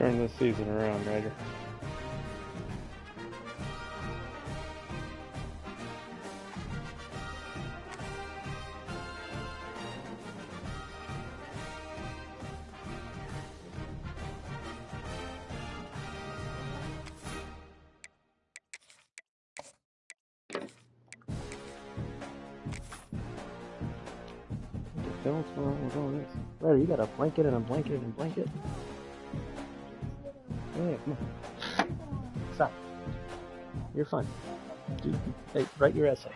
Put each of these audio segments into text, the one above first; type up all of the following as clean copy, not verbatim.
turn this season around, Ryder. What's going on with all this? Ryder, you got a blanket and a blanket and a blanket? Yeah, come on. Stop. You're fine. Dude, hey, write your essay.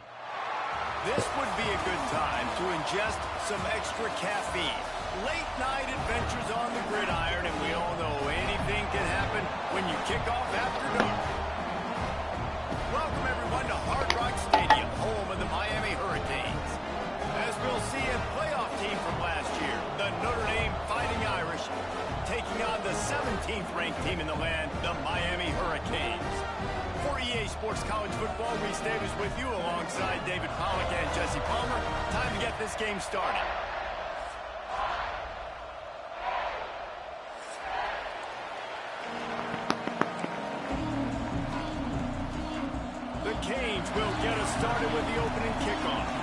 This would be a good time to ingest some extra caffeine. Late night adventures on the gridiron, and we all know anything can happen when you kick off after dark. Welcome everyone to Hard Rock Stadium, home of the Miami Hurricanes. As we'll see, a playoff team from last year, the Notre Dame Fighting Irish, taking on the 17th ranked team in the land, the Miami Hurricanes. For EA Sports College Football, Reese Davis with you alongside David Pollack and Jesse Palmer. Time to get this game started. The Canes will get us started with the opening kickoff.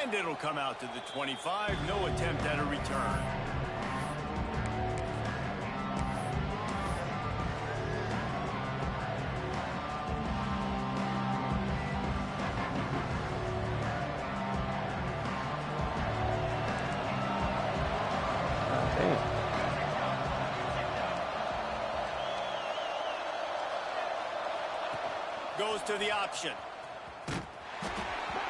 And it'll come out to the 25. No attempt at a return. Goes to the option.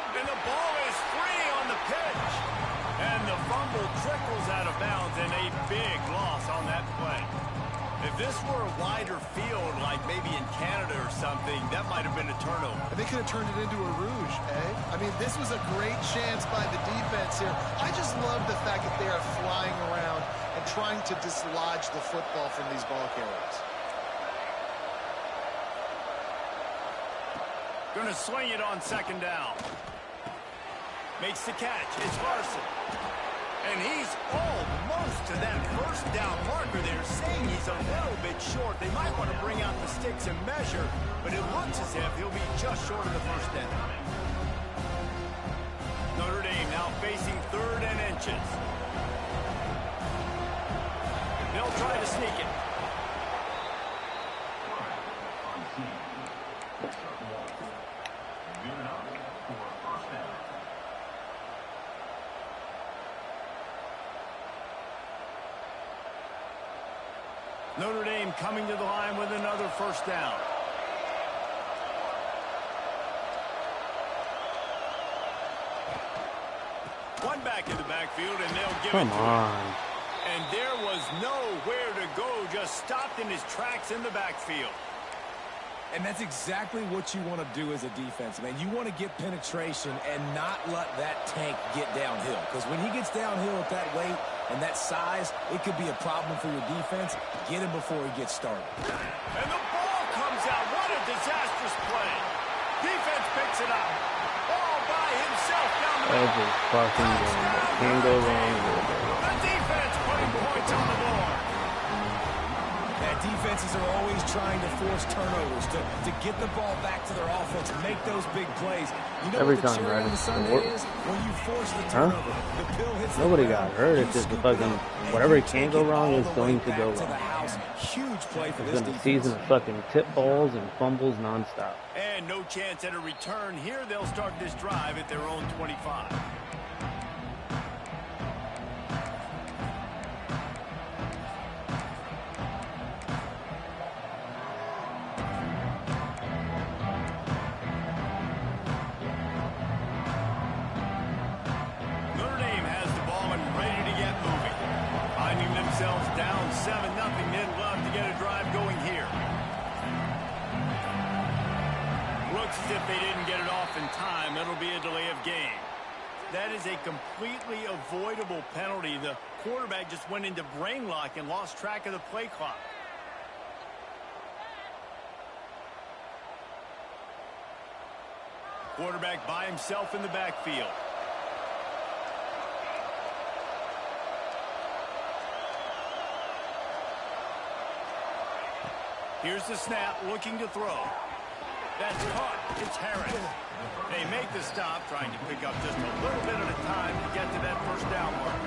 And the ball is free on the pitch. And the fumble trickles out of bounds, and a big loss on that play. If this were a wider field, like maybe in Canada or something, that might have been a turnover. And they could have turned it into a rouge, eh? I mean, this was a great chance by the defense here. I just love the fact that they are flying around and trying to dislodge the football from these ball carriers. Gonna swing it on second down. Makes the catch. It's Larson. And he's almost to that first down marker there, saying he's a little bit short. They might want to bring out the sticks and measure, but it looks as if he'll be just short of the first down. Notre Dame now facing 3rd and inches. They'll try to sneak it. Notre Dame coming to the line with another first down. One back in the backfield, and they'll give it to him. And there was nowhere to go, just stopped in his tracks in the backfield. And that's exactly what you want to do as a defense, man. You want to get penetration and not let that tank get downhill. Because when he gets downhill at that weight and that size, it could be a problem for your defense. Get him before he gets started. And the ball comes out. What a disastrous play. Defense picks it up. All by himself down the middle. Every fucking game. Can't go wrong with it. The defense putting points on the board. Defenses are always trying to force turnovers to get the ball back to their offense, make those big plays. You know every what the time, cherry right? on the sundae is? When you force the turnover, the pill hits Nobody the got ground, hurt. It's just the fucking whatever can go wrong is going to go wrong. Huge play for it's this been a season of fucking tip balls and fumbles nonstop. And no chance at a return here. They'll start this drive at their own 25. Down 7-0, they'd love to get a drive going here. Looks as if they didn't get it off in time. It'll be a delay of game. That is a completely avoidable penalty. The quarterback just went into brain lock and lost track of the play clock. Quarterback by himself in the backfield. Here's the snap, looking to throw. That's caught. It's Harris. They make the stop, trying to pick up just a little bit at a time to get to that first down mark.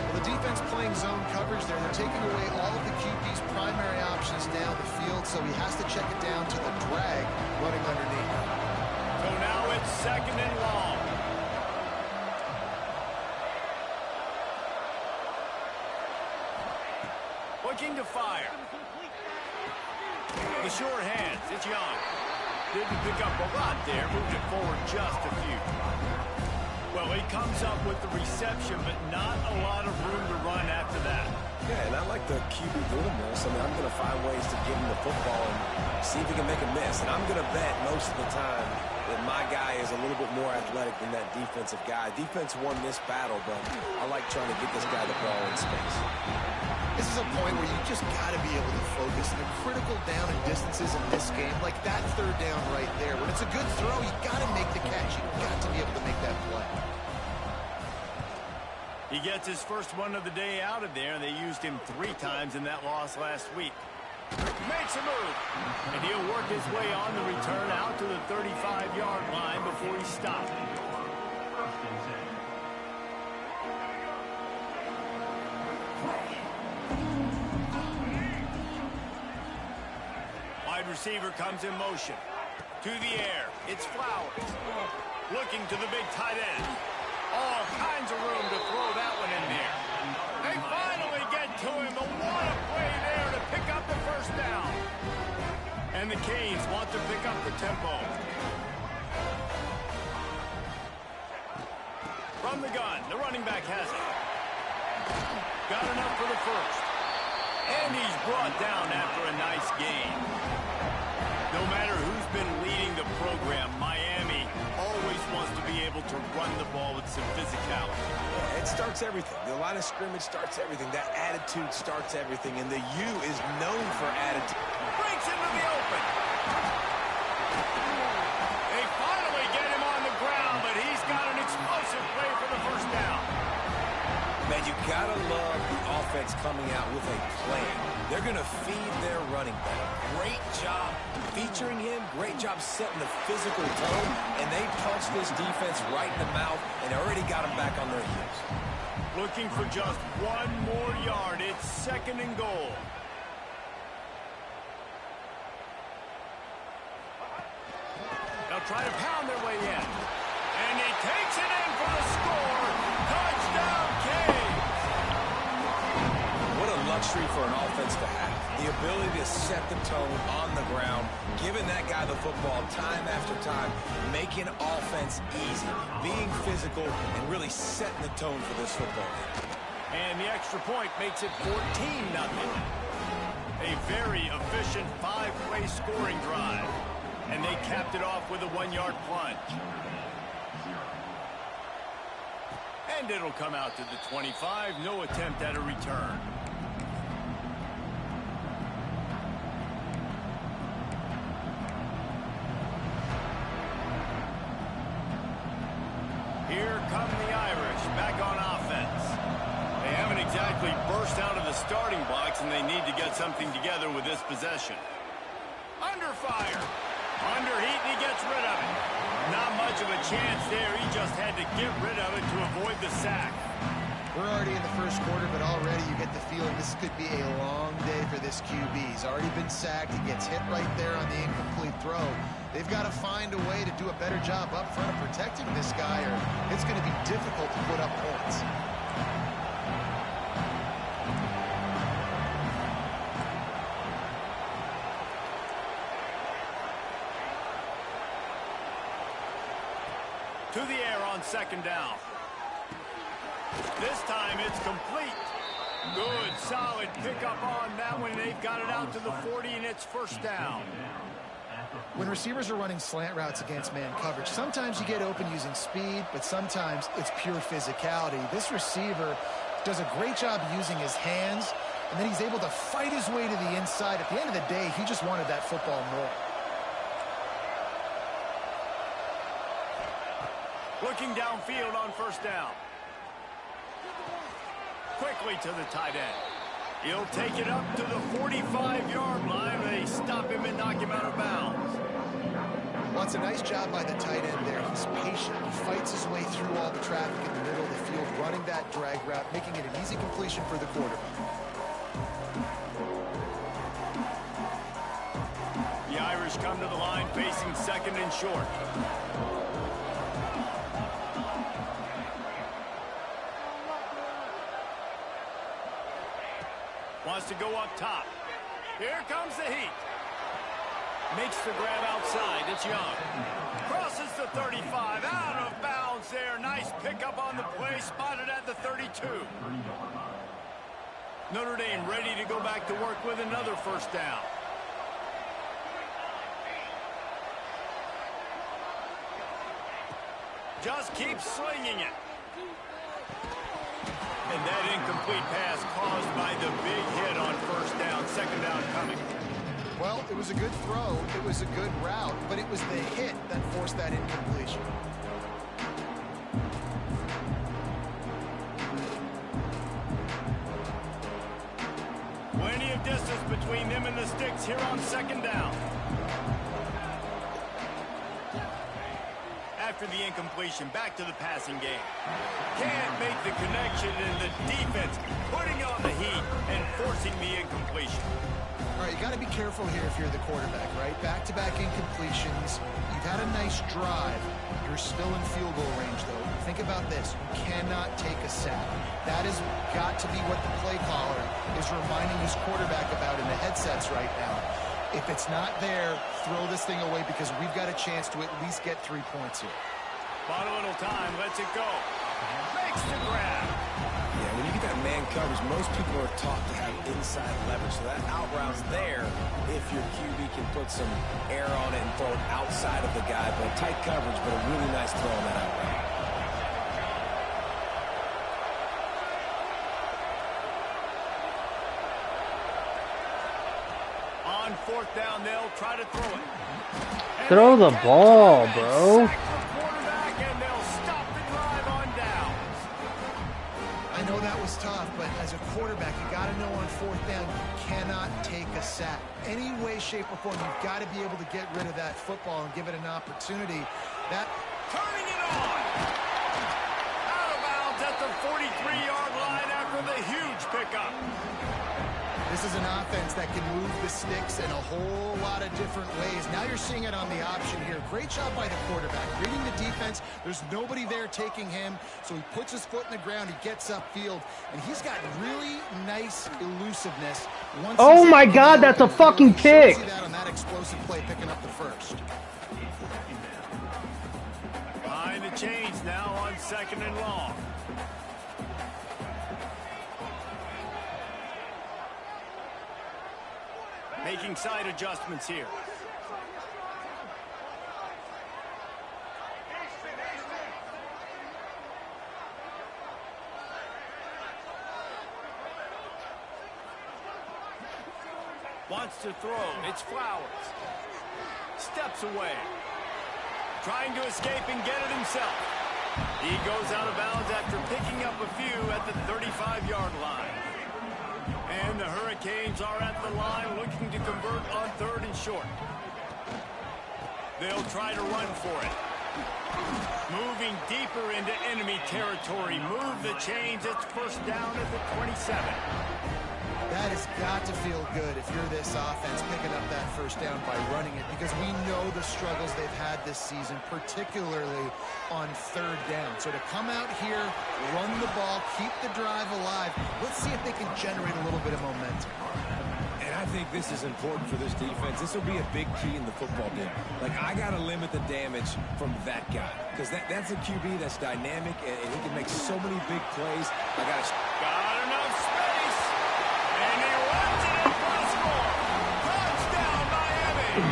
Well, the defense playing zone coverage there. They're taking away all of the QB's primary options down the field, so he has to check it down to the drag running underneath. So now it's 2nd and long. Looking to fire. The short hands. It's Young. Didn't pick up a lot there. Moved it forward just a few. Well, he comes up with the reception, but not a lot of room to run after that. Yeah, and I like the QB doing this. I mean, I'm going to find ways to give him the football and see if he can make a miss. And I'm going to bet most of the time that my guy is a little bit more athletic than that defensive guy. Defense won this battle, but I like trying to get this guy the ball in space. This is a point where you just got to be able to focus. The critical down and distances in this game, like that 3rd down right there. When it's a good throw, you got to make the catch. You got to be able to make that play. He gets his first one of the day out of there. They used him 3 times in that loss last week. Makes a move. And he'll work his way on the return out to the 35-yard line before he stopped. Wide receiver comes in motion. To the air. It's Flowers. Looking to the big tight end. All kinds of room to throw that one in there. They finally get to him. But what a play there to pick up the first down. And the Canes want to pick up the tempo. From the gun, the running back has it. Got enough for the first. And he's brought down after a nice gain. No matter who's been leading the program, Miami always wants to be able to run the ball with some physicality. Yeah, it starts everything. The line of scrimmage starts everything. That attitude starts everything. And the U is known for attitude. Breaks into the open. They finally get him on the ground, but he's got an explosive play for the first down. Man, you gotta love the offense coming out with a plan. They're gonna feed their running back. Great job featuring him. Great job setting the physical tone. And they punched this defense right in the mouth and already got them back on their heels. Looking for just 1 more yard. It's 2nd and goal. They'll try to pound their way in. And he takes it in for the score. Touchdown, Canes. What a luxury for an offense to have. The ability to set the tone on the ground, giving that guy the football time after time, making offense easy, being physical, and really setting the tone for this football game. And the extra point makes it 14-0. A very efficient 5-play scoring drive. And they capped it off with a 1-yard plunge. And it'll come out to the 25. No attempt at a return. Here come the Irish back on offense. They haven't exactly burst out of the starting blocks, and they need to get something together with this possession. Under fire. Under heat, and he gets rid of it. Not much of a chance there. He just had to get rid of it to avoid the sack. We're already in the first quarter, but already you get the feeling this could be a long day for this QB. He's already been sacked. He gets hit right there on the incomplete throw. They've got to find a way to do a better job up front of protecting this guy, or it's going to be difficult to put up points. To the air on 2nd down. This time it's complete. Good, solid pickup on that one. They've got it out to the 40, and it's first down. When receivers are running slant routes against man coverage, sometimes you get open using speed, but sometimes it's pure physicality. This receiver does a great job using his hands, and then he's able to fight his way to the inside. At the end of the day, he just wanted that football more. Looking downfield on first down. Quickly to the tight end. He'll take it up to the 45-yard line. They stop him and knock him out of bounds. Well, it's a nice job by the tight end there. He's patient. He fights his way through all the traffic in the middle of the field, running that drag route, making it an easy completion for the quarterback. The Irish come to the line facing second and short. Wants to go up top. Here comes the heat. Makes the grab outside. It's Young. Crosses the 35. Out of bounds there. Nice pickup on the play. Spotted at the 32. Notre Dame ready to go back to work with another first down. Just keeps slinging it. And that incomplete pass caused by the big hit on first down. Second down coming. Well, it was a good throw. It was a good route, but it was the hit that forced that incompletion. Plenty of distance between them and the sticks here on second down. After the incompletion, back to the passing game. Can't make the connection, and the defense putting on the heat and forcing the incompletion. All right, you got to be careful here if you're the quarterback, right? Back-to-back incompletions. You've had a nice drive. You're still in field goal range, though. Think about this. You cannot take a sack. That has got to be what the play caller is reminding his quarterback about in the headsets right now. If it's not there, throw this thing away because we've got a chance to at least get 3 points here. Bought a little time, lets it go. Makes the grab. Yeah, when you get that man coverage, most people are taught to have inside leverage. So that out route's there if your QB can put some air on it and throw it outside of the guy. But tight coverage, but a really nice throw on that out route. On fourth down, they'll try to throw it. And Throw the ball, bro. sack the quarterback, and they'll stop the drive on downs. I know that was tough, but as a quarterback, you got to know on fourth down, you cannot take a sack. Any way, shape, or form, you've got to be able to get rid of that football and give it an opportunity. That Turning it on. Out of bounds at the 43-yard line after the huge pickup. This is an offense that can move the sticks in a whole lot of different ways. Now you're seeing it on the option here. Great job by the quarterback. Reading the defense, there's nobody there taking him, so he puts his foot in the ground, he gets upfield, and he's got really nice elusiveness. Oh my God, that's a fucking pick! See that on that explosive play, picking up the first. Behind the chains now on second and long. Making side adjustments here. Wants to throw. It's Flowers. Steps away. Trying to escape and get it himself. He goes out of bounds after picking up a few at the 35-yard line. And the Hurricanes are at the line looking to convert on third and short. They'll try to run for it. Moving deeper into enemy territory. Move the chains. It's first down at the 27. That has got to feel good if you're this offense picking up that first down by running it, because we know the struggles they've had this season, particularly on third down. So to come out here, run the ball, keep the drive alive, let's see if they can generate a little bit of momentum. And I think this is important for this defense. This will be a big key in the football game. Like, I got to limit the damage from that guy, because that's a QB that's dynamic, and he can make so many big plays. I got enough space. And he runs it in for a score. Touchdown, Miami.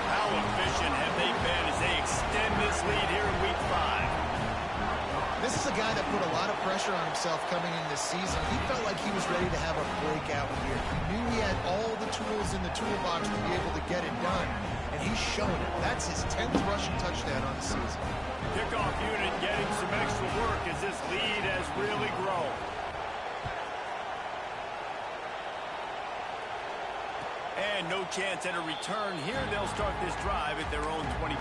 How efficient have they been as they extend this lead here in week 5? This is a guy that put a lot of pressure on himself coming in this season. He felt like he was ready to have a breakout year. He knew he had all the tools in the toolbox to be able to get it done, and he's shown it. That's his 10th rushing touchdown on the season. Kickoff And no chance at a return here. They'll start this drive at their own 25.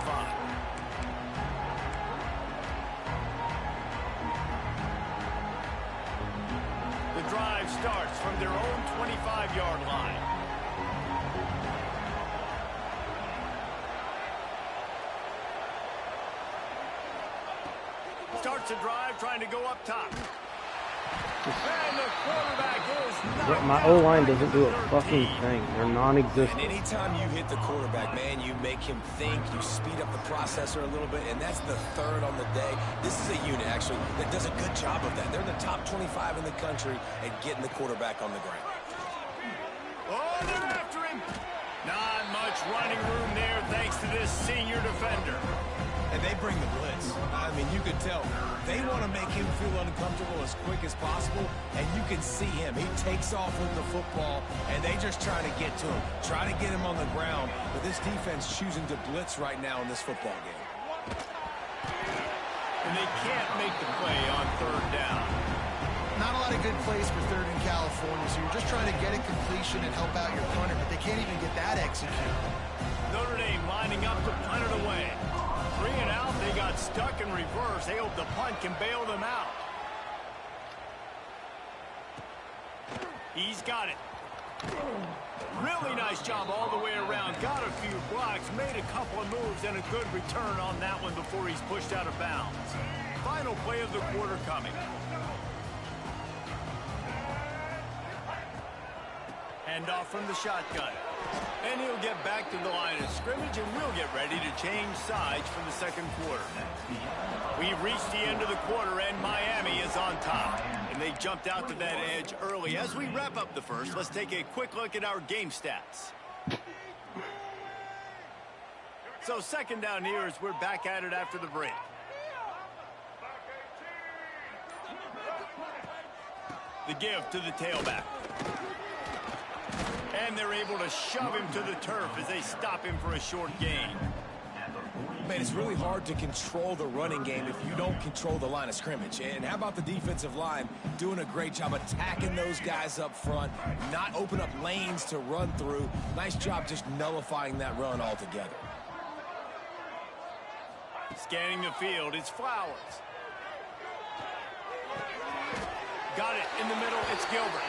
The drive starts from their own 25-yard line. Starts a drive trying to go up top. And the quarterback is knocked My out O-line by doesn't do a number fucking 13. thing. They're non-existent. And anytime you hit the quarterback, man, you make him think, you speed up the processor a little bit, and that's the third on the day. This is a unit, actually, that does a good job of that. They're in the top 25 in the country at getting the quarterback on the ground. Oh, they're after him. Not much running room there thanks to this senior defender. And they bring the blitz. I mean, you could tell. They want to make him feel uncomfortable as quick as possible, and you can see him. He takes off with the football, and they just try to get to him, try to get him on the ground. But this defense choosing to blitz right now in this football game. And they can't make the play on third down. Not a lot of good plays for third in California, so you're just trying to get a completion and help out your punter, but they can't even get that executed. Notre Dame lining up to punt it away. 3 and out, they got stuck in reverse. They hope the punt can bail them out. He's got it. Really nice job all the way around. Got a few blocks, made a couple of moves, and a good return on that one before he's pushed out of bounds. Final play of the quarter coming. Hand off from the shotgun. And he'll get back to the line of scrimmage, and we'll get ready to change sides for the second quarter. We've reached the end of the quarter, and Miami is on top. And they jumped out to that edge early. As we wrap up the first, let's take a quick look at our game stats. So second down here as we're back at it after the break. The give to the tailback. And they're able to shove him to the turf as they stop him for a short gain. Man, it's really hard to control the running game if you don't control the line of scrimmage. And how about the defensive line doing a great job attacking those guys up front, not open up lanes to run through. Nice job just nullifying that run altogether. Scanning the field, it's Flowers. Got it in the middle, it's Gilbert.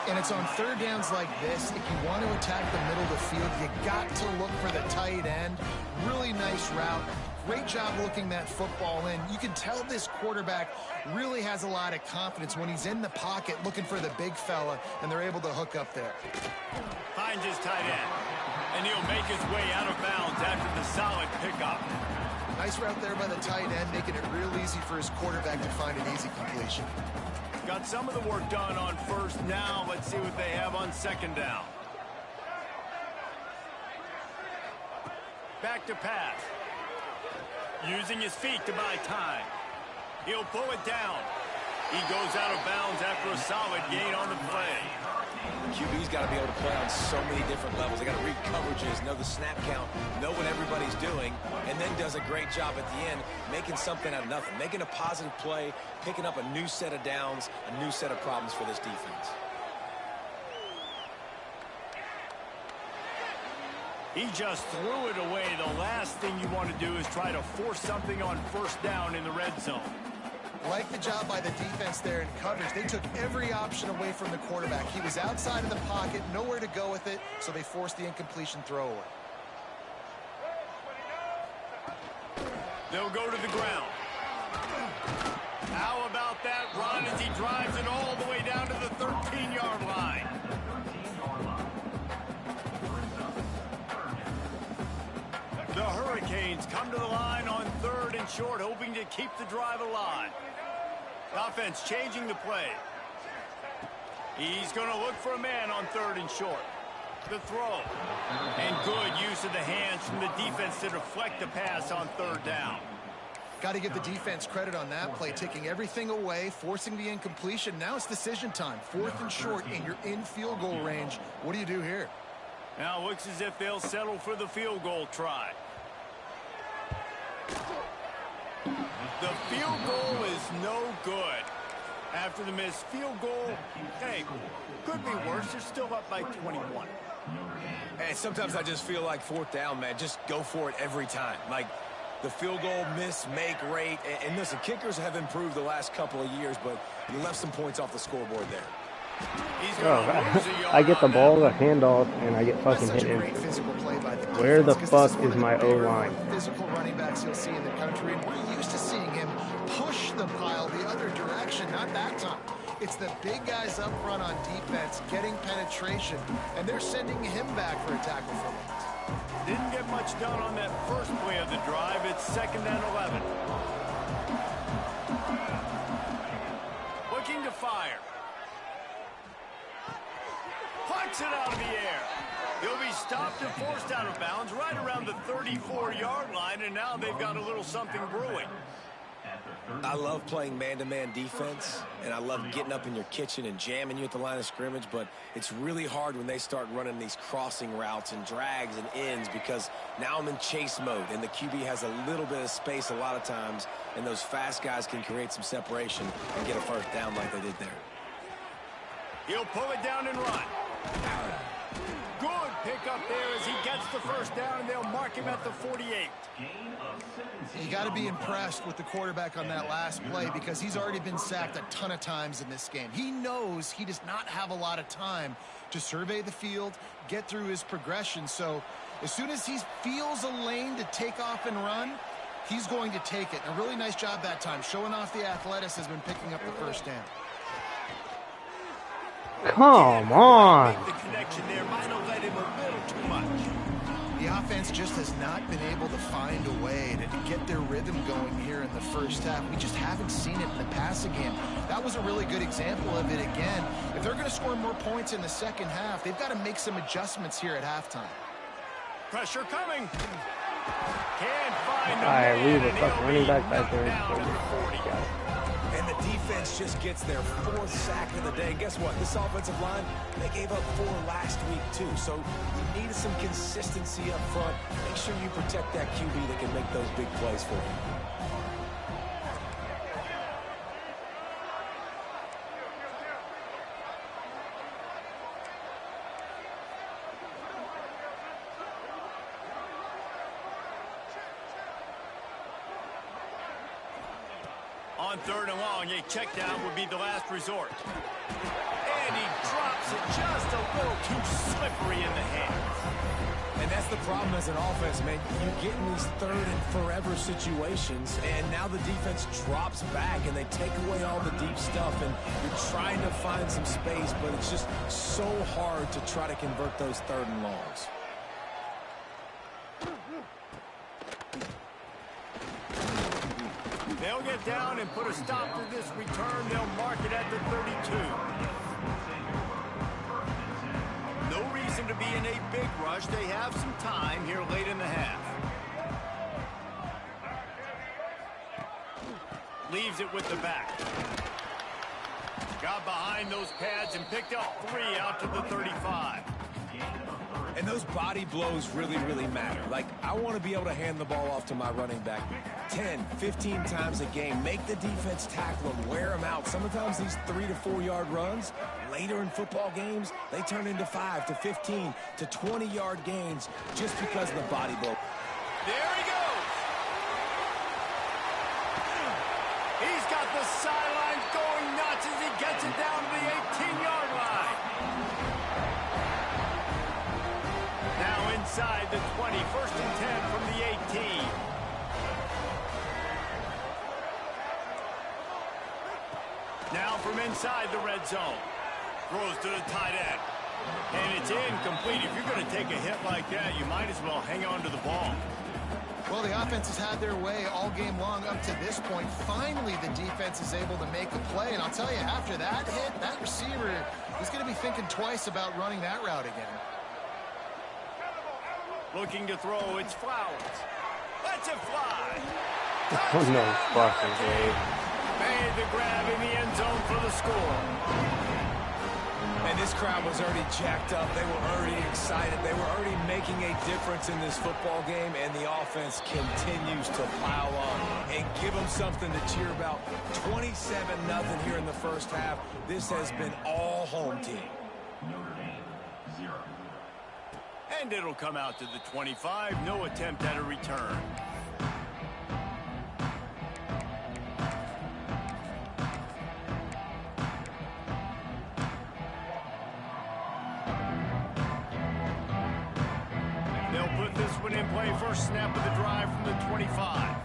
And it's on third downs like this. If you want to attack the middle of the field, you got to look for the tight end. Really nice route. Great job looking that football in. You can tell this quarterback really has a lot of confidence when he's in the pocket looking for the big fella, and they're able to hook up there. Finds his tight end. And he'll make his way out of bounds after the solid pickup. Nice route there by the tight end, making it real easy for his quarterback to find an easy completion. Got some of the work done on first. Now let's see what they have on second down. Back to pass. Using his feet to buy time. He'll pull it down. He goes out of bounds after a solid gain on the play. QB's got to be able to play on so many different levels. They got to read coverages, know the snap count, know what everybody's doing, and then does a great job at the end making something out of nothing, making a positive play, picking up a new set of downs, a new set of problems for this defense. He just threw it away. The last thing you want to do is try to force something on first down in the red zone. Like the job by the defense there in coverage. They took every option away from the quarterback. He was outside of the pocket, nowhere to go with it, so they forced the incompletion throw away. They'll go to the ground. How about that run as he drives it all the way down to the 13-yard line? The Hurricanes come to the line on third and short, hoping to keep the drive alive. Offense changing the play. He's going to look for a man on third and short. The throw. And good use of the hands from the defense to deflect the pass on third down. Got to give the defense credit on that play, taking everything away, forcing the incompletion. Now it's decision time. Fourth and short, and you're in field goal range. What do you do here? Now it looks as if they'll settle for the field goal try. The field goal is no good. After the missed field goal, hey, could be worse. They're still up by 21. And sometimes I just feel like fourth down, man, just go for it every time. Like the field goal miss, make rate. And listen, kickers have improved the last couple of years, but you left some points off the scoreboard there. Oh, I get the ball, the handoff, and I get fucking hit in. Where the fuck is my O-line? Physical running backs you'll see in the country, and we're used to seeing him push the pile the other direction. Not that time. It's the big guys up front on defense getting penetration, and they're sending him back for a tackle for loss. Didn't get much done on that first play of the drive. It's 2nd and 11. Looking to fire. Punts it out of the air. He'll be stopped and forced out of bounds right around the 34-yard line, and now they've got a little something brewing. I love playing man-to-man defense, and I love getting up in your kitchen and jamming you at the line of scrimmage, but it's really hard when they start running these crossing routes and drags and ends because now I'm in chase mode, and the QB has a little bit of space a lot of times, and those fast guys can create some separation and get a first down like they did there. He'll pull it down and run. Good pick up there as he gets the first down, and they'll mark him at the 48. You got to be impressed with the quarterback on that last play because he's already been sacked a ton of times in this game. He knows he does not have a lot of time to survey the field, get through his progression. So as soon as he feels a lane to take off and run, he's going to take it. A really nice job that time, showing off the athleticism and picking up the first down. Come on. The connection there might have led him a little too much. The offense just has not been able to find a way to get their rhythm going here in the first half. We just haven't seen it in the passing game. That was a really good example of it again. If they're going to score more points in the second half, they've got to make some adjustments here at halftime. Pressure coming. Can't find the I man, leave a and fuck he'll running be back back knocked there. down at the 40. And the defense just gets their 4th sack of the day. Guess what? This offensive line, they gave up 4 last week, too. So you need some consistency up front. Make sure you protect that QB that can make those big plays for you. On 3rd and long, a check down would be the last resort. And he drops it just a little too slippery in the hands. And that's the problem as an offense, man. You get in these 3rd and forever situations, and now the defense drops back, and they take away all the deep stuff, and you're trying to find some space, but it's just so hard to try to convert those 3rd and longs. They'll get down and put a stop to this return. They'll mark it at the 32. No reason to be in a big rush. They have some time here late in the half. Leaves it with the back. Got behind those pads and picked up 3 out to the 35. And those body blows really, really matter. Like, I want to be able to hand the ball off to my running back 10, 15 times a game. Make the defense tackle them, wear them out. Sometimes these 3 to 4 yard runs, later in football games, they turn into 5 to 15 to 20-yard gains just because of the body blow. There he goes. He's got the sidelines going nuts as he gets it down to the 18-yard line. Now inside the 20, 1st and 10 from the 18. Now from inside the red zone. Throws to the tight end. And it's incomplete. If you're going to take a hit like that, you might as well hang on to the ball. Well, the offense has had their way all game long up to this point. Finally, the defense is able to make a play. And I'll tell you, after that hit, that receiver is going to be thinking twice about running that route again. Looking to throw, it's Flowers. Lets it fly. Oh, no fucking way. Made the grab in the end zone for the score. And this crowd was already jacked up. They were already excited. They were already making a difference in this football game, and the offense continues to pile on and give them something to cheer about. 27-0 here in the first half. This has been all home team. And it'll come out to the 25. No attempt at a return. They'll put this one in play. First snap of the drive from the 25.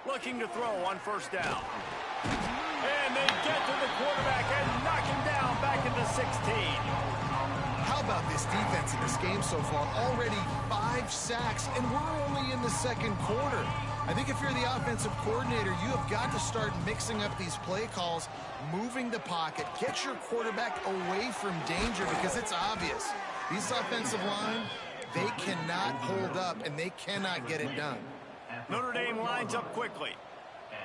Looking to throw on first down. And they get to the quarterback and knock him down back at the 16. How about this defense in this game so far? Already 5 sacks, and we're only in the second quarter. I think if you're the offensive coordinator, you have got to start mixing up these play calls, moving the pocket, get your quarterback away from danger, because it's obvious. These offensive line, they cannot hold up, and they cannot get it done. Notre Dame lines up quickly.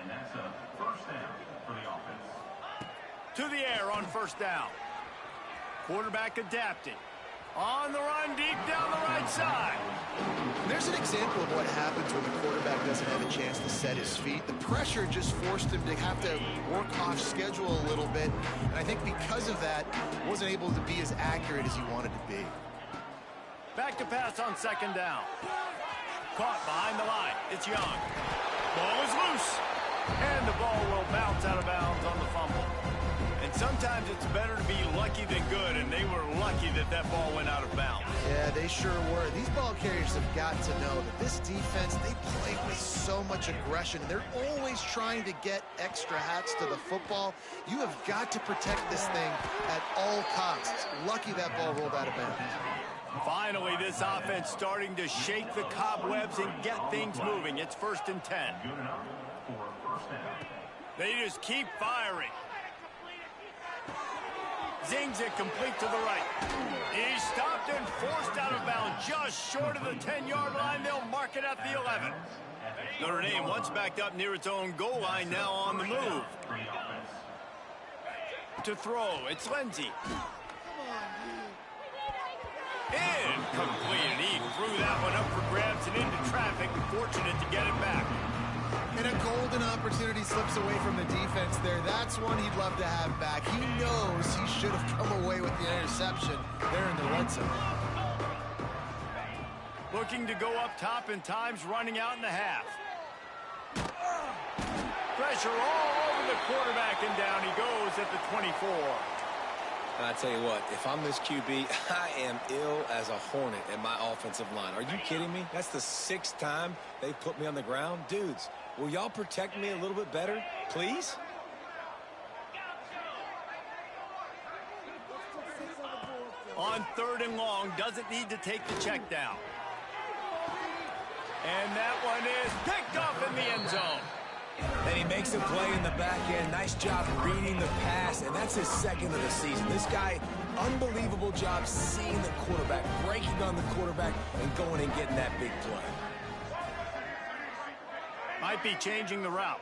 And that's a first down for the offense. To the air on first down. Quarterback adapting. On the run, deep down the right side. There's an example of what happens when the quarterback doesn't have a chance to set his feet. The pressure just forced him to have to work off schedule a little bit. And I think because of that, wasn't able to be as accurate as he wanted to be. Back to pass on second down. Caught behind the line. It's Young. Ball is loose. And the ball will bounce out of bounds on the fumble. And sometimes it's better to be lucky than good, and they were lucky that that ball went out of bounds. Yeah, they sure were. These ball carriers have got to know that this defense, they play with so much aggression. They're always trying to get extra hats to the football. You have got to protect this thing at all costs. Lucky that ball rolled out of bounds. Finally, this offense starting to shake the cobwebs and get things moving. It's 1st and 10. Good enough for a first down. They just keep firing. Zings it complete to the right. He's stopped and forced out of bounds just short of the 10-yard line. They'll mark it at the 11. Notre Dame once backed up near its own goal line, now on the move. To throw, it's Lindsey. Incomplete, and he threw that one up for grabs and into traffic, and fortunate to get it back. And a golden opportunity slips away from the defense there. That's one he'd love to have back. He knows he should have come away with the interception there in the red zone. Looking to go up top, and time's running out in the half. Pressure all over the quarterback, and down he goes at the 24. And I tell you what, if I'm this QB, I am ill as a hornet at my offensive line. Are you kidding me? That's the 6th time they've put me on the ground. Dudes, will y'all protect me a little bit better, please? On 3rd and long, doesn't need to take the check down. And that one is picked off in the end zone. And he makes a play in the back end. Nice job reading the pass, and that's his 2nd of the season. This guy, unbelievable job seeing the quarterback, breaking on the quarterback, and going and getting that big play. Might be changing the route.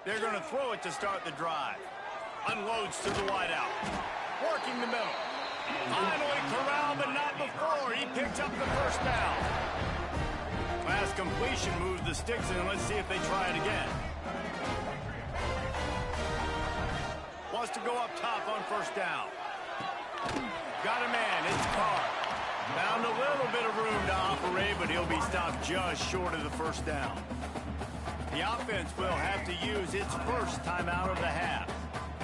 They're going to throw it to start the drive. Unloads to the wideout. Working the middle. Finally corralled, but not before. He picks up the first down. Pass completion moves the sticks in. Let's see if they try it again. Wants to go up top on first down. Got a man. It's Carr. Found a little bit of room to operate, but he'll be stopped just short of the first down. The offense will have to use its first timeout of the half.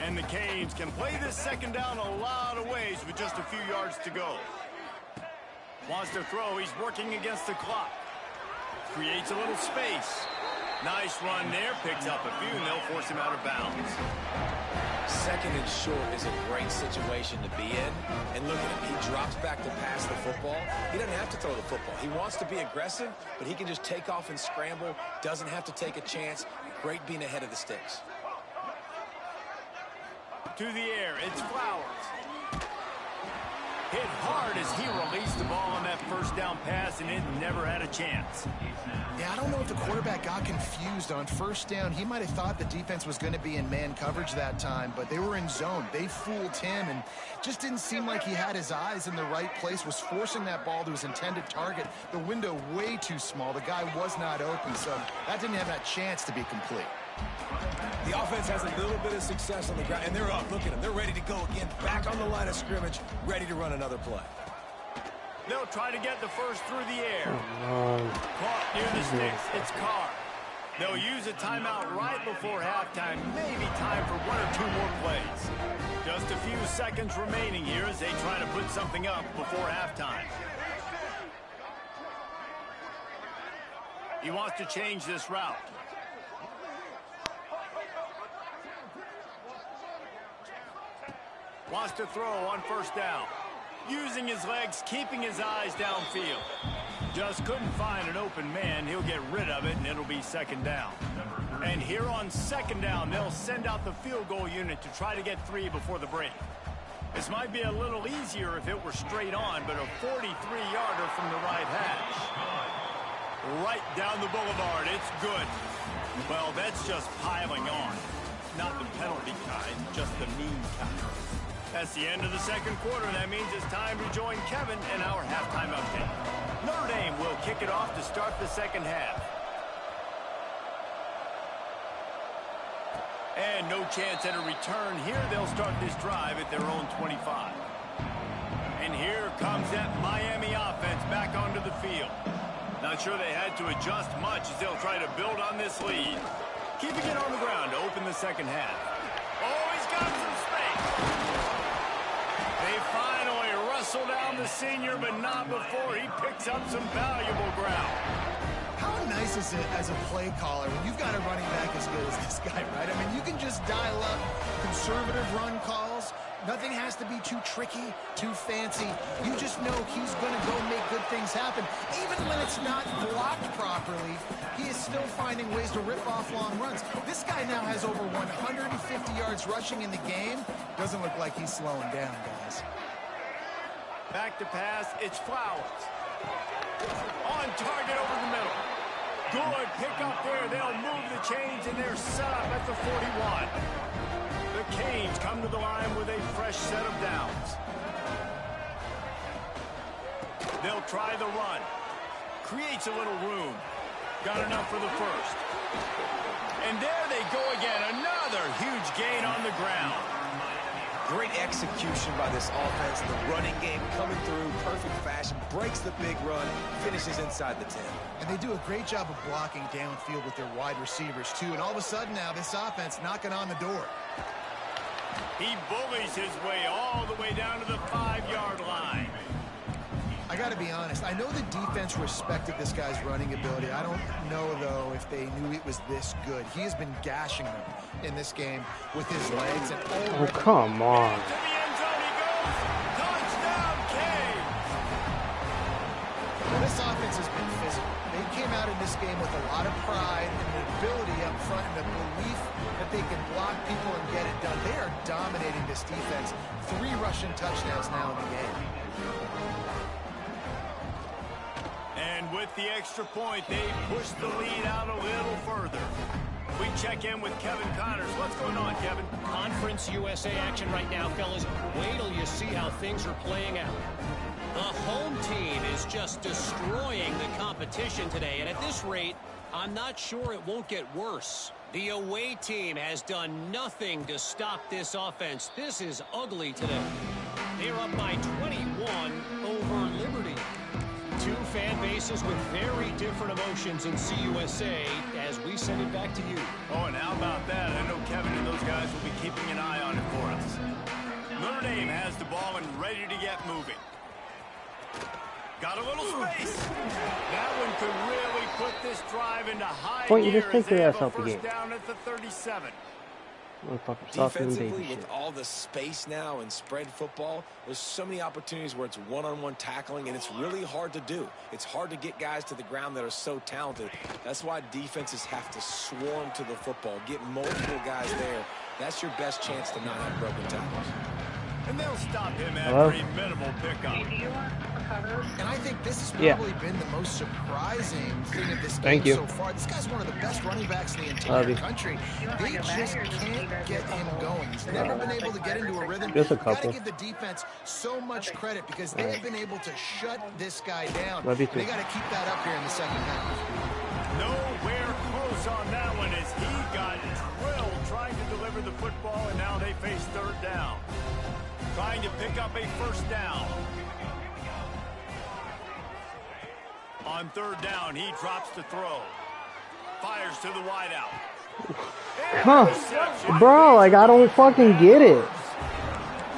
And the Canes can play this second down a lot of ways with just a few yards to go. Wants to throw. He's working against the clock. Creates a little space. Nice run there. Picks up a few, and they'll force him out of bounds. 2nd and short is a great situation to be in. And look at him. He drops back to pass the football. He doesn't have to throw the football. He wants to be aggressive, but he can just take off and scramble. Doesn't have to take a chance. Great being ahead of the sticks. To the air, it's Flowers. Hit hard as he released the ball on that first down pass, and it never had a chance. Yeah, I don't know if the quarterback got confused on first down. He might have thought the defense was going to be in man coverage that time, but they were in zone. They fooled him, and just didn't seem like he had his eyes in the right place, was forcing that ball to his intended target. The window way too small. The guy was not open, so that didn't have that chance to be complete. The offense has a little bit of success on the ground, and they're up. Look at them. They're ready to go again. Back on the line of scrimmage, ready to run another play. They'll try to get the first through the air. Caught near the sticks. It's Carr. They'll use a timeout right before halftime. Maybe time for one or two more plays. Just a few seconds remaining here as they try to put something up before halftime. He wants to change this route. Wants to throw on first down. Using his legs, keeping his eyes downfield. Just couldn't find an open man. He'll get rid of it, and it'll be second down. And here on second down, they'll send out the field goal unit to try to get 3 before the break. This might be a little easier if it were straight on, but a 43-yarder from the right hash. Right down the boulevard. It's good. Well, that's just piling on. Not the penalty kind, just the mean kind. That's the end of the second quarter. That means it's time to join Kevin in our halftime update. Notre Dame will kick it off to start the second half. And no chance at a return here. They'll start this drive at their own 25. And here comes that Miami offense back onto the field. Not sure they had to adjust much as they'll try to build on this lead. Keeping it on the ground to open the second half. Oh, he's got some space. They finally wrestle down the senior, but not before he picks up some valuable ground. How nice is it as a play caller when you've got a running back as good as this guy, right? I mean, you can just dial up conservative run calls. Nothing has to be too tricky, too fancy. You just know he's going to go make good things happen. Even when it's not blocked properly, he is still finding ways to rip off long runs. This guy now has over 150 yards rushing in the game. Doesn't look like he's slowing down, guys. Back to pass, it's Flowers. On target over the middle. Good pick up there. They'll move the chains, and they're set up at the 41. The Canes come to the line with a fresh set of downs. They'll try the run. Creates a little room. Got enough for the first. And there they go again. Another huge gain on the ground. Great execution by this offense. The running game coming through, perfect fashion, breaks the big run, finishes inside the 10. And they do a great job of blocking downfield with their wide receivers, too. And all of a sudden now, this offense knocking on the door. He bullies his way all the way down to the 5-yard line. I got to be honest. I know the defense respected this guy's running ability. I don't know, though, if they knew it was this good. He has been gashing them in this game with his legs. And oh, come on. To the end zone he goes. Touchdown, Canes. Well, this offense has been physical. They came out in this game with a lot of pride and the ability up front and the belief that they can block people and get it done. They are dominating this defense. 3 rushing touchdowns now in the game. And with the extra point, they push the lead out a little further. We check in with Kevin Connors. What's going on, Kevin? Conference USA action right now, fellas. Wait till you see how things are playing out. The home team is just destroying the competition today, and at this rate, I'm not sure it won't get worse. The away team has done nothing to stop this offense. This is ugly today. They're up by 21 over Liberty. 2 fan bases with very different emotions in CUSA as we send it back to you. Oh, and how about that? I know Kevin and those guys will be keeping an eye on it for us. Notre Dame has the ball and ready to get moving. Got a little space. That one could really put this drive into high Point, you gear just take as they your have ass a out the first game. down at the 37. Defensively, with all the space now and spread football, there's so many opportunities where it's one-on-one tackling, and it's really hard to do. It's hard to get guys to the ground that are so talented. That's why defenses have to swarm to the football, get multiple guys there. That's your best chance to not have broken tackles. And they'll stop him Hello? after a minimal pickup. And I think this has Yeah. probably been the most surprising thing of this Thank game you. so far. This guy's one of the best running backs in the Love entire you. country. They just can't get him going. He's never been able to get into a rhythm. Just a You got to couple. give the defense so much credit because they have been able to shut this guy down. Love you And they too. got to keep that up here in the second half. Nowhere close on that one as he got drilled trying to deliver the football, and now they face third down. Trying to pick up a first down. On third down, he drops to throw. Fires to the wideout. Huh. Bro, like, I don't fucking get it.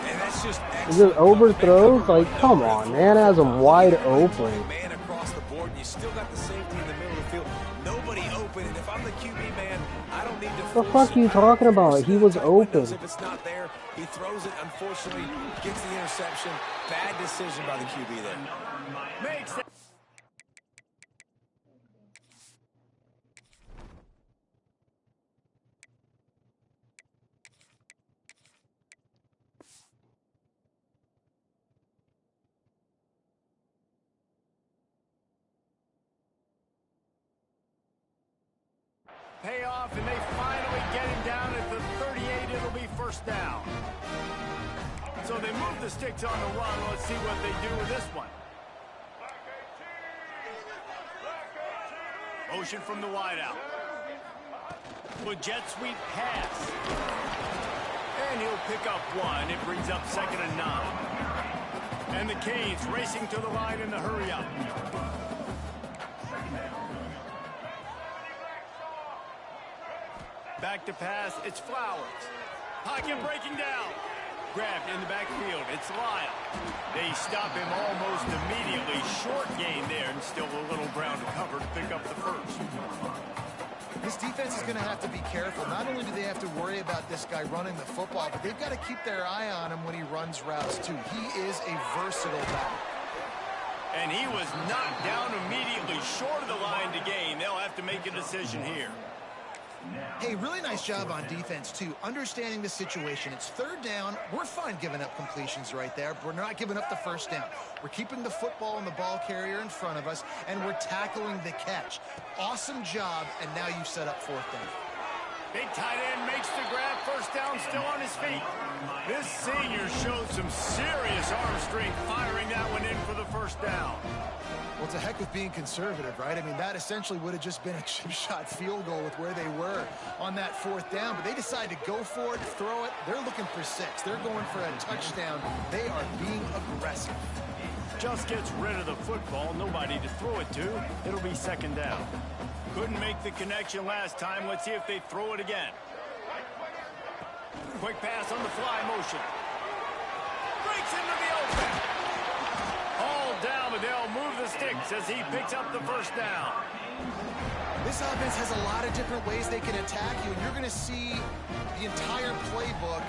And that's just Is it overthrows? Like, come on, man. Has him wide open. Man across the board, and you still got the safety in the middle of the field. Nobody open, and if I'm the QB man, I don't need to. What the fuck are you talking about? He was open. If it's not there, he throws it. Unfortunately, gets the interception. Bad decision by the QB there. Makes that. Payoff, and they finally get him down at the 38. It'll be first down. So they move the sticks on the run. Let's see what they do with this one. Motion from the wideout. With jet sweep pass. And he'll pick up one. It brings up 2nd and 9. And the Canes racing to the line in the hurry up. Back to pass, it's Flowers. Pocket breaking down. Grabbed in the backfield, it's Lyle. They stop him almost immediately. Short gain there, and still a little ground to cover to pick up the first. This defense is going to have to be careful. Not only do they have to worry about this guy running the football, but they've got to keep their eye on him when he runs routes, too. He is a versatile back. And he was knocked down immediately short of the line to gain. They'll have to make a decision here. Hey, really nice job on defense, too. Understanding the situation. It's third down. We're fine giving up completions right there. We're not giving up the first down. We're keeping the football and the ball carrier in front of us, and we're tackling the catch. Awesome job, and now you set up fourth down. Big tight end makes the grab. First down, still on his feet. This senior showed some serious arm strength firing that one in for the first down. Well, to heck with being conservative, right? I mean, that essentially would have just been a chip shot field goal with where they were on that fourth down. But they decided to go for it, throw it. They're looking for 6. They're going for a touchdown. They are being aggressive. Just gets rid of the football. Nobody to throw it to. It'll be 2nd down. Couldn't make the connection last time. Let's see if they throw it again. Quick pass on the fly motion. Breaks into the open. All down, but they'll move the sticks as he picks up the first down. This offense has a lot of different ways they can attack you, and you're going to see the entire playbook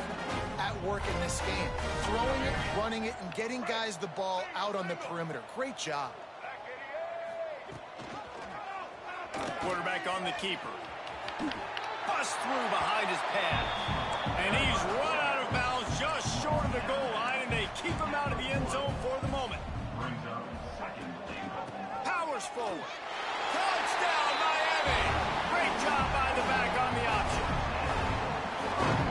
at work in this game. Throwing it, running it, and getting guys the ball out on the perimeter. Great job. Quarterback on the keeper. Bust through behind his pad. And he's run out of bounds just short of the goal line, and they keep him out of the end zone for the moment. Powers forward. Touchdown, Miami. Great job by the back on the option.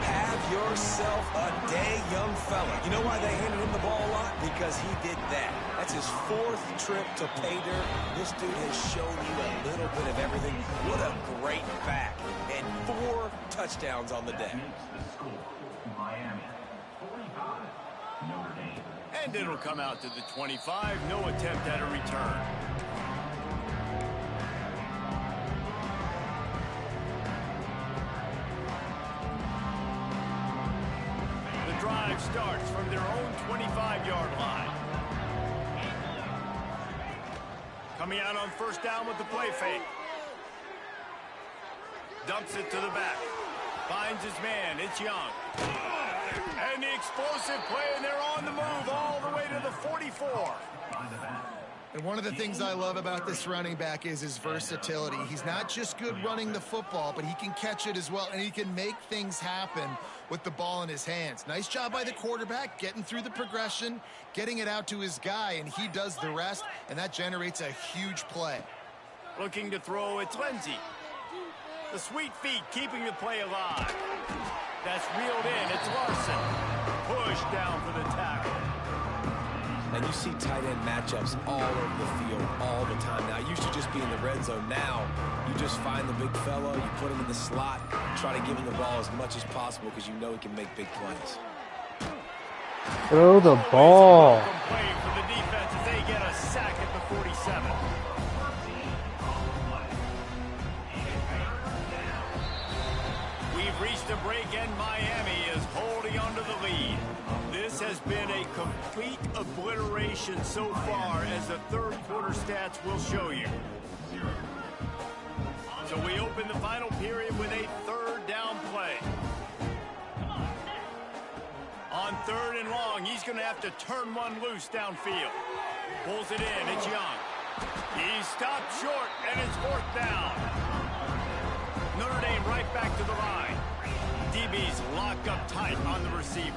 Have yourself a day, young fella. You know why they handed him the ball a lot? Because he did that. That's his 4th trip to pay dirt. This dude has shown you a little bit of everything. What a great back. And 4 touchdowns on the day. And it'll come out to the 25. No attempt at a return. The drive starts from their own 25-yard line. Coming out on first down with the play fake. Dumps it to the back. Finds his man. It's Young. And the explosive play, and they're on the move all the way to the 44. And one of the things I love about this running back is his versatility. He's not just good running the football, but he can catch it as well, and he can make things happen with the ball in his hands. Nice job by the quarterback, getting through the progression, getting it out to his guy, and he does the rest, and that generates a huge play. Looking to throw, it's Lindsey. The sweet feet keeping the play alive. That's reeled in, it's Larson. Pushed down for the tackle. And you see tight end matchups all over the field all the time. Now, it used to just be in the red zone. Now, you just find the big fellow, you put him in the slot, try to give him the ball as much as possible because you know he can make big plays. Throw the ball. Play for the defense as they get a sack at the 47. We've reached a break and Miami is holding on to the lead. This has been a complete obliteration so far, as the third quarter stats will show you. So we open the final period with a third down play. On third and long, he's going to have to turn one loose downfield. Pulls it in, it's Young. He stopped short, and it's fourth down. Notre Dame right back to the line. DB's locked up tight on the receivers.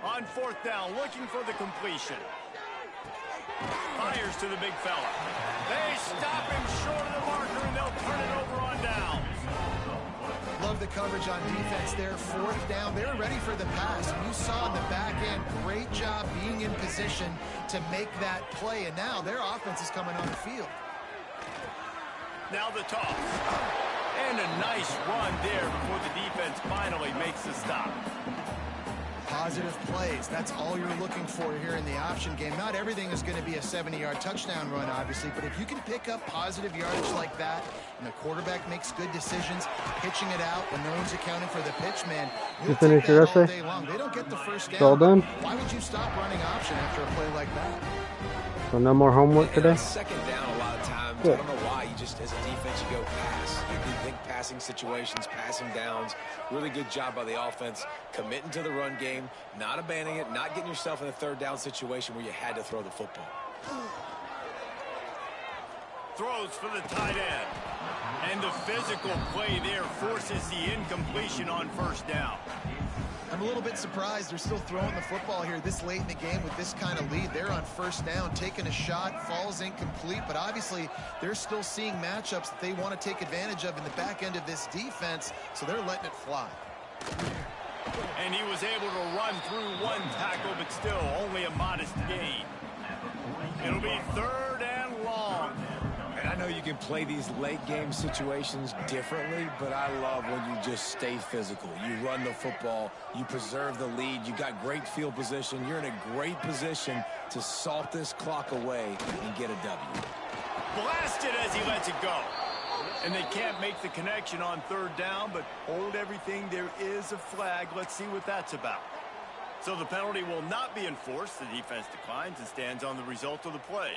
On fourth down, looking for the completion. Fires to the big fella. They stop him short of the marker, and they'll turn it over on downs. Love the coverage on defense there. Fourth down, they're ready for the pass. You saw in the back end, great job being in position to make that play, and now their offense is coming on the field. Now the toss. And a nice run there before the defense finally makes the stop. Positive plays, that's all you're looking for here in the option game. Not everything is going to be a 70-yard touchdown run, obviously, but if you can pick up positive yardage like that, and the quarterback makes good decisions, pitching it out when no one's accounting for the pitch, man, you'll take that all day long. They don't get the first down. All done? Why would you stop running option after a play like that? So no more homework today? Second down a lot of times. Good. I don't know why. You just, as a defense, you go pass. You think passing situations, passing downs. Really good job by the offense. Committing to the run game, not abandoning it, not getting yourself in a third down situation where you had to throw the football. Throws for the tight end. And the physical play there forces the incompletion on first down. I'm a little bit surprised they're still throwing the football here this late in the game with this kind of lead. They're on first down, taking a shot, falls incomplete, but obviously they're still seeing matchups that they want to take advantage of in the back end of this defense, so they're letting it fly. And he was able to run through one tackle, but still only a modest gain. It'll be third and long. And I know you can play these late game situations differently, but I love when you just stay physical. You run the football, you preserve the lead, you got great field position, you're in a great position to salt this clock away and get a W. Blasted as he lets it go. And they can't make the connection on third down, but hold everything. There is a flag. Let's see what that's about. So the penalty will not be enforced. The defense declines and stands on the result of the play.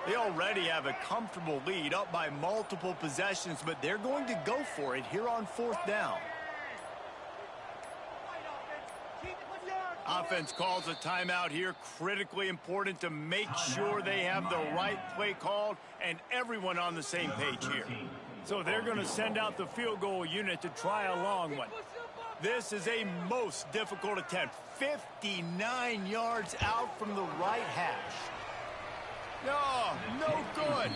They already have a comfortable lead, up by multiple possessions, but they're going to go for it here on fourth down. Offense calls a timeout here. Critically important to make sure they have the right play called and everyone on the same page here. So they're going to send out the field goal unit to try a long one. This is a most difficult attempt. 59 yards out from the right hash. No, no good.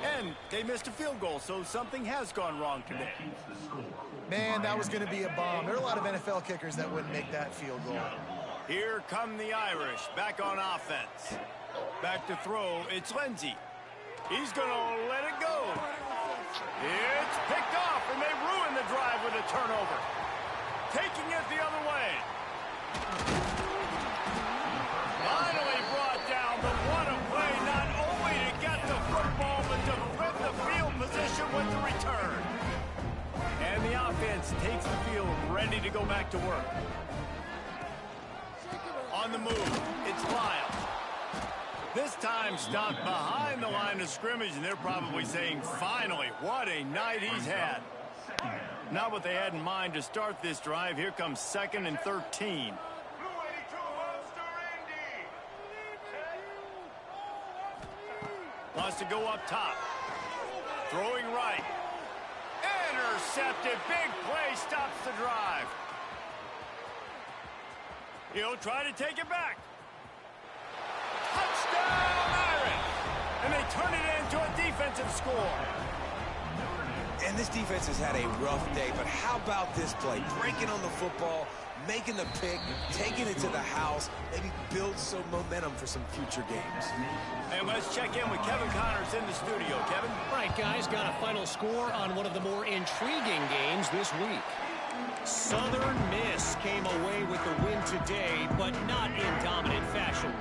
And they missed a field goal, so something has gone wrong today. Man, that was going to be a bomb. There are a lot of NFL kickers that wouldn't make that field goal. Here come the Irish, back on offense. Back to throw, it's Lindsey. He's going to let it go. It's picked off, and they ruin the drive with a turnover. Taking it the other way. Finally brought down, but what a play, not only to get the football, but to flip the field position with the return. And the offense takes the field, ready to go back to work. On the move, it's Lyle. This time stopped behind the line of scrimmage, and they're probably saying, finally, what a night he's had. Not what they had in mind to start this drive. Here comes 2nd and 13. Wants to go up top. Throwing right. Intercepted. Big play stops the drive. He'll try to take it back. Touchdown, Irish! And they turn it into a defensive score. And this defense has had a rough day, but how about this play? Breaking on the football, making the pick, taking it to the house, maybe build some momentum for some future games. And let's check in with Kevin Connors in the studio. Kevin? Right, guys, got a final score on one of the more intriguing games this week. Southern Miss came away with the win today, but not in dominant fashion.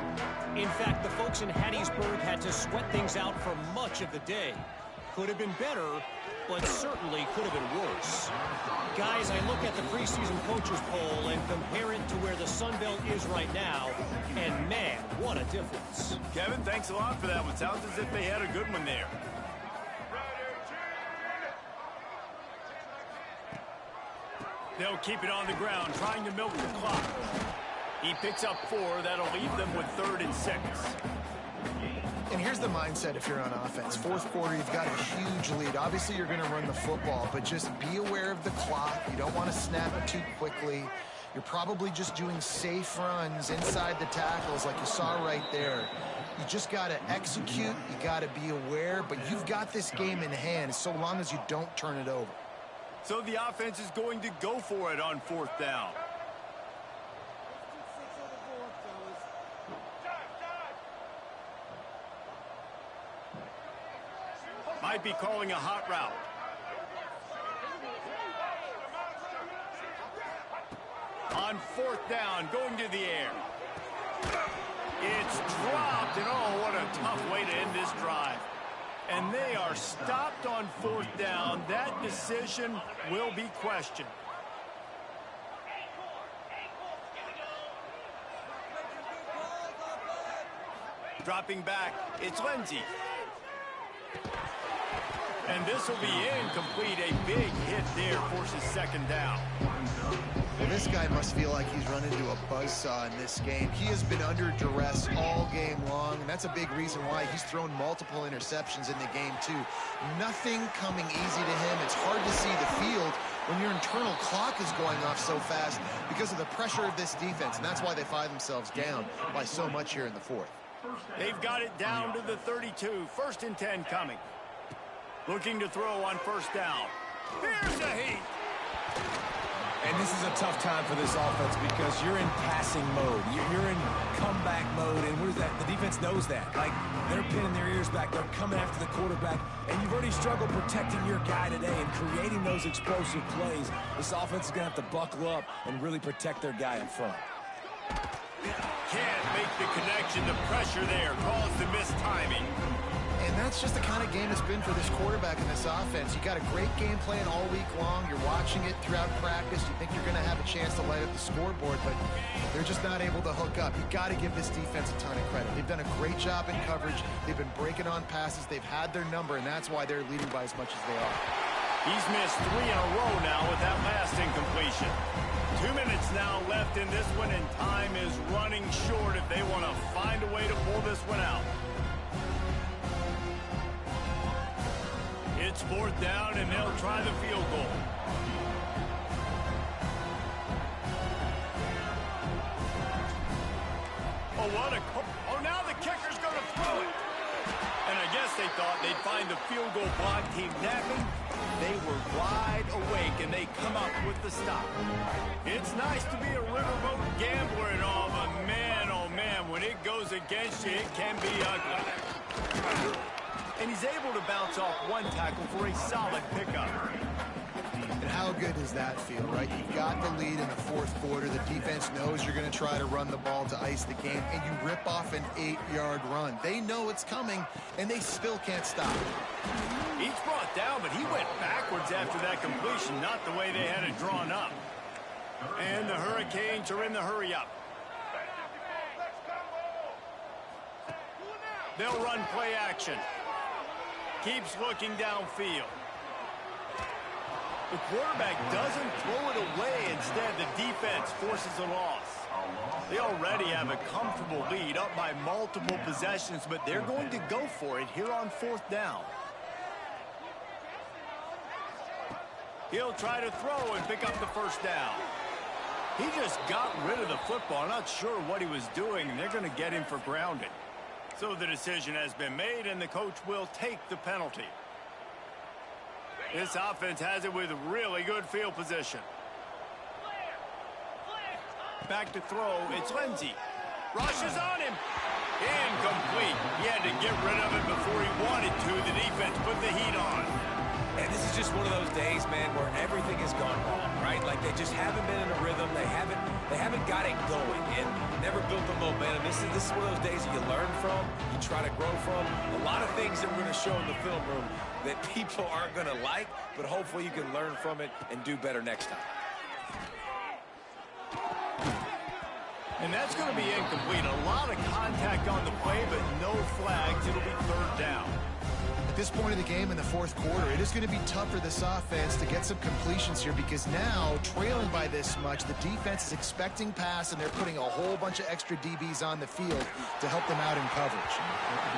In fact, the folks in Hattiesburg had to sweat things out for much of the day. Could have been better, but certainly could have been worse. Guys, I look at the preseason coaches poll and compare it to where the Sun Belt is right now, and man, what a difference. Kevin, thanks a lot for that one. Sounds as if they had a good one there. They'll keep it on the ground, trying to milk the clock. He picks up 4. That'll leave them with 3rd and 6. And here's the mindset if you're on offense. 4th quarter, you've got a huge lead. Obviously, you're going to run the football, but just be aware of the clock. You don't want to snap it too quickly. You're probably just doing safe runs inside the tackles like you saw right there. You just got to execute. You got to be aware, but you've got this game in hand so long as you don't turn it over. So the offense is going to go for it on 4th down. Might be calling a hot route. On 4th down, going to the air. It's dropped, and oh, what a tough way to end this drive. And they are stopped on 4th down. That decision will be questioned. Dropping back, it's Lindsey. And this will be incomplete. A big hit there forces 2nd down. Well, this guy must feel like he's run into a buzzsaw in this game. He has been under duress all game long, and that's a big reason why he's thrown multiple interceptions in the game, too. Nothing coming easy to him. It's hard to see the field when your internal clock is going off so fast because of the pressure of this defense, and that's why they find themselves down by so much here in the 4th. They've got it down to the 32. 1st and 10 coming. Looking to throw on 1st down. Here's a heat. And this is a tough time for this offense because you're in passing mode. You're in comeback mode, and what is that? The defense knows that. Like, they're pinning their ears back. They're coming after the quarterback, and you've already struggled protecting your guy today and creating those explosive plays. This offense is going to have to buckle up and really protect their guy in front. Can't make the connection. The pressure there caused the missed timing. And that's just the kind of game it's been for this quarterback in this offense. You got a great game plan all week long. You're watching it throughout practice. You think you're going to have a chance to light up the scoreboard, but they're just not able to hook up. You got to give this defense a ton of credit. They've done a great job in coverage. They've been breaking on passes. They've had their number, and that's why they're leading by as much as they are. He's missed 3 in a row now with that last incompletion. 2 minutes now left in this one, and time is running short if they want to find a way to pull this one out. It's 4th down, and they'll try the field goal. Oh, now the kicker's going to throw it. And I guess they thought they'd find the field goal block team napping. They were wide awake, and they come up with the stop. It's nice to be a riverboat gambler and all, but man, oh man, when it goes against you, it can be ugly. And he's able to bounce off one tackle for a solid pickup. And how good does that feel, right? You've got the lead in the 4th quarter. The defense knows you're going to try to run the ball to ice the game, and you rip off an 8-yard run. They know it's coming, and they still can't stop it. He's brought down, but he went backwards after that completion, not the way they had it drawn up. And the Hurricanes are in the hurry-up. They'll run play action. Keeps looking downfield. The quarterback doesn't throw it away. Instead, the defense forces a loss. They already have a comfortable lead, up by multiple possessions, but they're going to go for it here on 4th down. He'll try to throw and pick up the first down. He just got rid of the football. Not sure what he was doing, and they're going to get him for grounding. So the decision has been made, and the coach will take the penalty. This offense has it with really good field position. Back to throw, it's Lindsey. Rushes on him. Incomplete. He had to get rid of it before he wanted to. The defense put the heat on. And this is just one of those days, man, where everything has gone wrong, right? Like they just haven't been in a rhythm. They haven't got it going and never built the momentum. This is one of those days that you learn from, you try to grow from. A lot of things that we're going to show in the film room that people aren't going to like, but hopefully you can learn from it and do better next time. And that's going to be incomplete. A lot of contact on the play, but no flags. It'll be 3rd down. At this point of the game in the 4th quarter, it is going to be tough for this offense to get some completions here because now, trailing by this much, the defense is expecting pass, and they're putting a whole bunch of extra DBs on the field to help them out in coverage.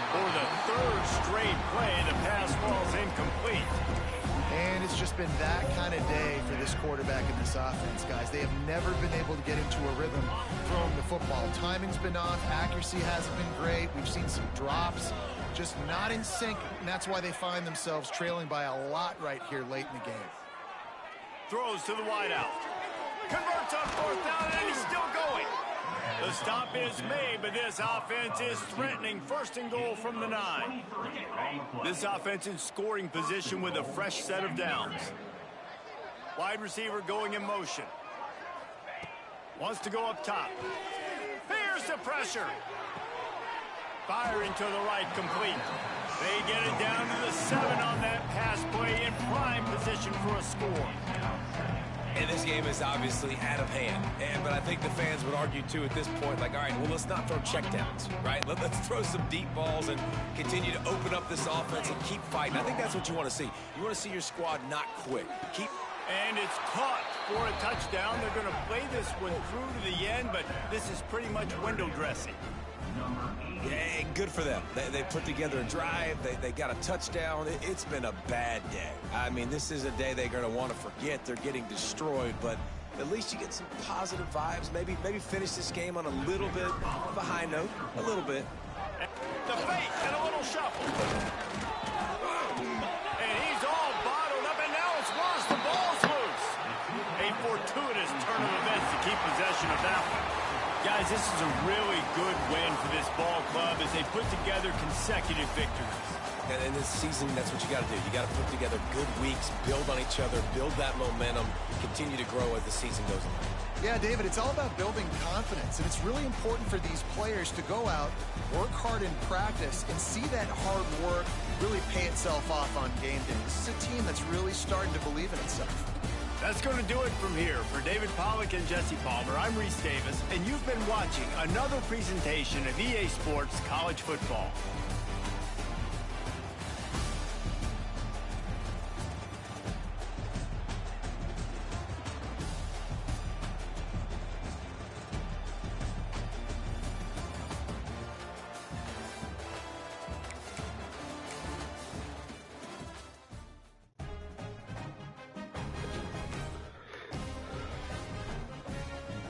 For the 3rd straight play, the pass falls incomplete. And it's just been that kind of day for this quarterback and this offense, guys. They have never been able to get into a rhythm throwing the football. Timing's been off. Accuracy hasn't been great. We've seen some drops. Just not in sync, and that's why they find themselves trailing by a lot right here late in the game. Throws to the wideout. Converts on 4th down, and he's still going. The stop is made, but this offense is threatening 1st and goal from the 9. This offense in scoring position with a fresh set of downs. Wide receiver going in motion. Wants to go up top. Here's the pressure. Firing to the right, complete. They get it down to the 7 on that pass play in prime position for a score. And this game is obviously out of hand. But I think the fans would argue, too, at this point, like, all right, well, let's not throw checkdowns, right? Let's throw some deep balls and continue to open up this offense and keep fighting. I think that's what you want to see. You want to see your squad not quit. And it's caught for a touchdown. They're going to play this one through to the end, but this is pretty much window dressing. Yeah, good for them. They put together a drive. They got a touchdown. It's been a bad day. I mean, this is a day they're going to want to forget. They're getting destroyed, but at least you get some positive vibes. Maybe finish this game on a little bit of a high note. A little bit. The fake and a little shuffle. And he's all bottled up, and now it's worse. The ball's loose. A fortuitous turn of events to keep possession of that one. Guys, this is a really good win for this ball club as they put together consecutive victories. And in this season, that's what you got to do. You got to put together good weeks, build on each other, build that momentum, continue to grow as the season goes on. Yeah, David, it's all about building confidence, and it's really important for these players to go out, work hard in practice, and see that hard work really pay itself off on game day. This is a team that's really starting to believe in itself. That's going to do it from here. For David Pollack and Jesse Palmer, I'm Reese Davis, and you've been watching another presentation of EA Sports College Football.